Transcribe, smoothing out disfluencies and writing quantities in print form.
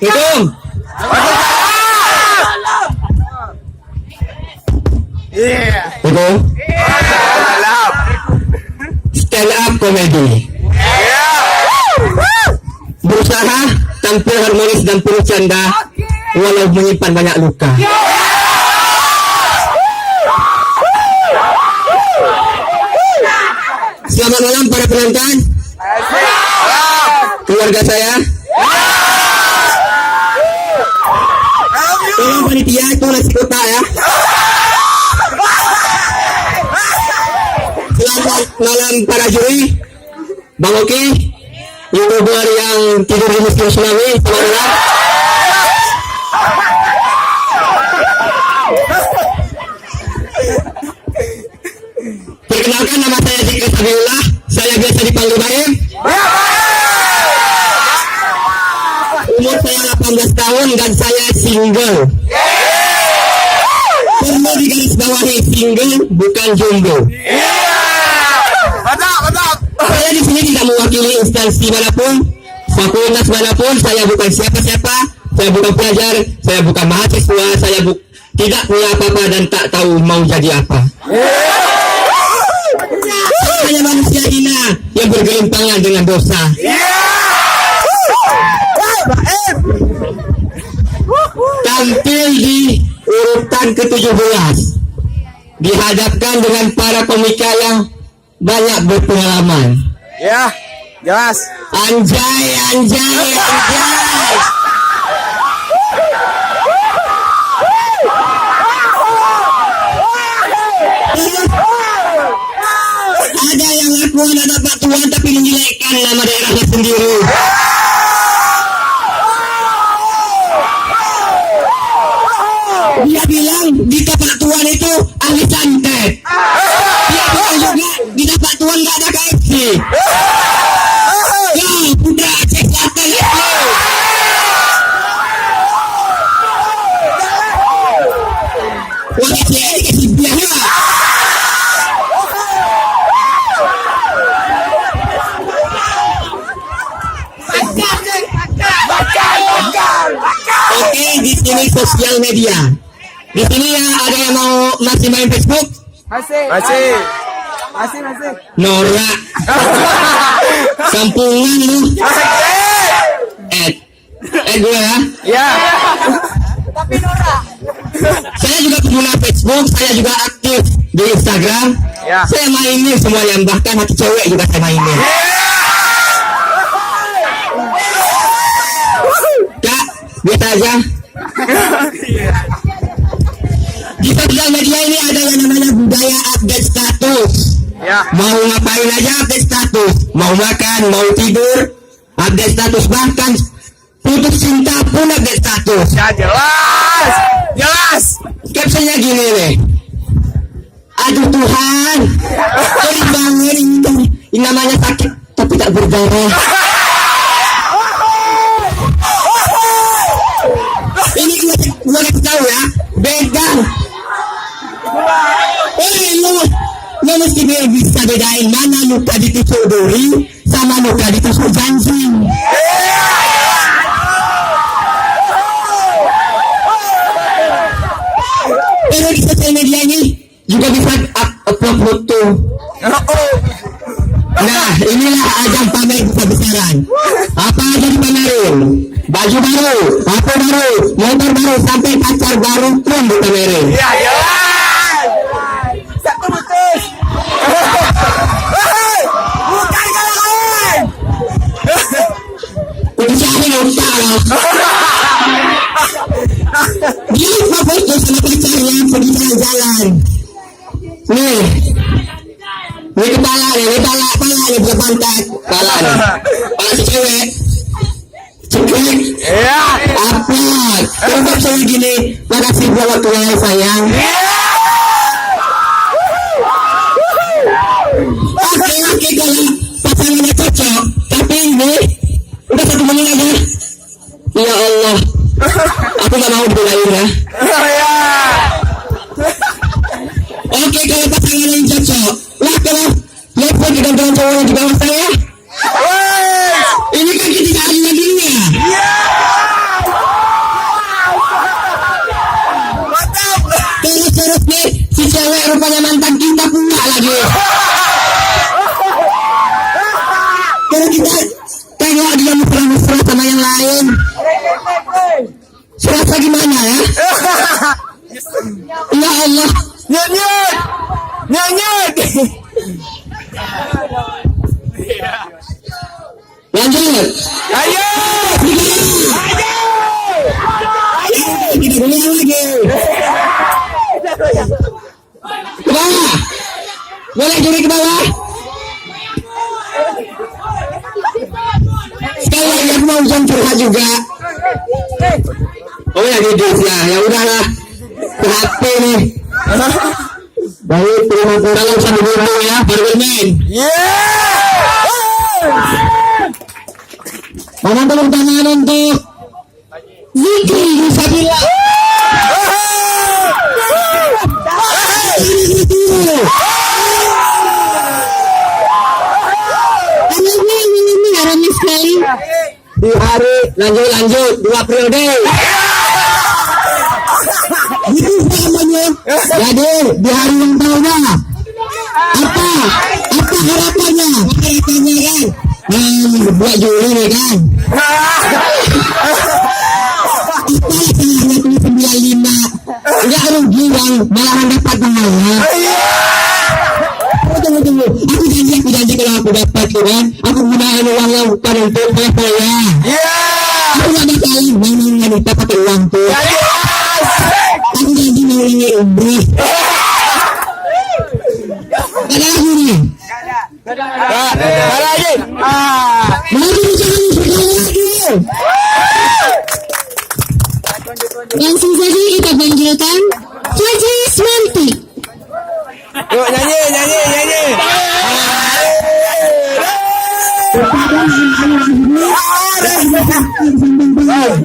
Hitung. Hitung. Stand up comedy. Berusaha tampil harmonis dan penuh canda walau menyimpan banyak luka. Selamat malam para penonton, keluarga saya. Tolong panitia itu nasi kotak ya. Selamat malam para juri, Bang Oki, YouTuber yang tidur di musim tsunami. Selamat malam. Perkenalkan, nama saya Zikri Sabiullah. Saya biasa dipanggil Baim. Umur saya 18 tahun dan saya single. Perlu digarisbawahi, single bukan jomblo. Saya di sini tidak mewakili instansi manapun, fakultas manapun. Saya bukan siapa-siapa. Saya bukan pelajar. Saya bukan mahasiswa. Saya tidak punya apa-apa dan tak tahu mau jadi apa. Saya manusia hina yang bergelimpangan dengan dosa. Tampil di urutan ke-17, dihadapkan dengan para komika yang banyak berpengalaman. Ya, jelas. Anjay, anjay, anjay. Ada yang ngaku anak Pak Tuan tapi menjelekkan nama daerahnya sendiri. Dia bilang Dita Pak Tuan itu ahli santet. Dia bilang juga Dita Pak Tuan gak ada KFC. Ya, putra Aceh Selatan itu. Wah, saya dikasih biaya. Oke, di sini sosial media. Di sini ya ada yang masih main Facebook? Masih. Norak. Kampungan lu. Gue ya. Ya. Tapi norak. Saya juga pengguna Facebook, saya juga aktif di Instagram. Ya. Saya mainin semuanya, bahkan hati cewek juga saya mainin. Kak, biasa aja. Di sosial media ini ada yang namanya budaya update status. Ya. Mau ngapain aja update status, mau makan, mau tidur, update status, bahkan putus cinta pun update status. Ya, jelas. Captionnya gini nih. Aduh Tuhan, sorry banget ini namanya sakit tapi tak berdarah. Ini gue kasih tahu ya, beda. Lu mesti bisa bedain mana luka ditusuk duri sama luka ditusuk janji. Kalau di sosial media ini juga bisa upload foto. Nah, inilah ajang pamer besar-besaran. Apa aja dipamerin? Baju baru, HP baru, motor baru, sampai pacar baru pun dipamerin. Ya, jelas. Satu putus. Bukan kawan. Putusnya lupa loh. Dia lupa foto sama pacarnya pergi jalan-jalan. Nih kepala nih, bukan pantat. Kepala nih, kepala si cewek. Cekek. Ya. Apa? Coba saya gini, makasih buat waktunya sayang. Oke, kalau pasangannya cocok, tapi ini udah 1 menit aja. Ya Allah, aku gak mau dibelain ya. Oke, kalau pasangannya cocok, lah kalau level dengan cowok yang di bawah saya, ini kan kita adil adilnya. Nyanyut. Lanjut. Ayo. Tidak boleh lagi. Ke bawah. Boleh juri ke bawah. Sekali lagi aku mau ujian curhat juga. Oh ya hidup ya, ya udahlah. Ke HP nih. Baik, terima kasih. Kalau usah dulu ya, baru bermain. Yeah. Mana tepuk tangan untuk Zikri Sabila. Ramai sekali di hari lanjut 2 periode. Itu namanya. Jadi di hari yang tahunnya apa harapannya? Harapannya kan buat Juli nih kan. Kita hanya tulis 95. Enggak rugi yang malahan dapat namanya. Tunggu. Aku janji kalau aku dapat kan, aku gunakan uang yang bukan untuk saya. Aku gak bakalan memang wanita pakai uang tuh. Aku janji mau ini umrah. Ada lagi nih. Ada lagi. Lagi jangan lagi. Langsung saja kita panggilkan Haji Ismanti. Yuk nyanyi.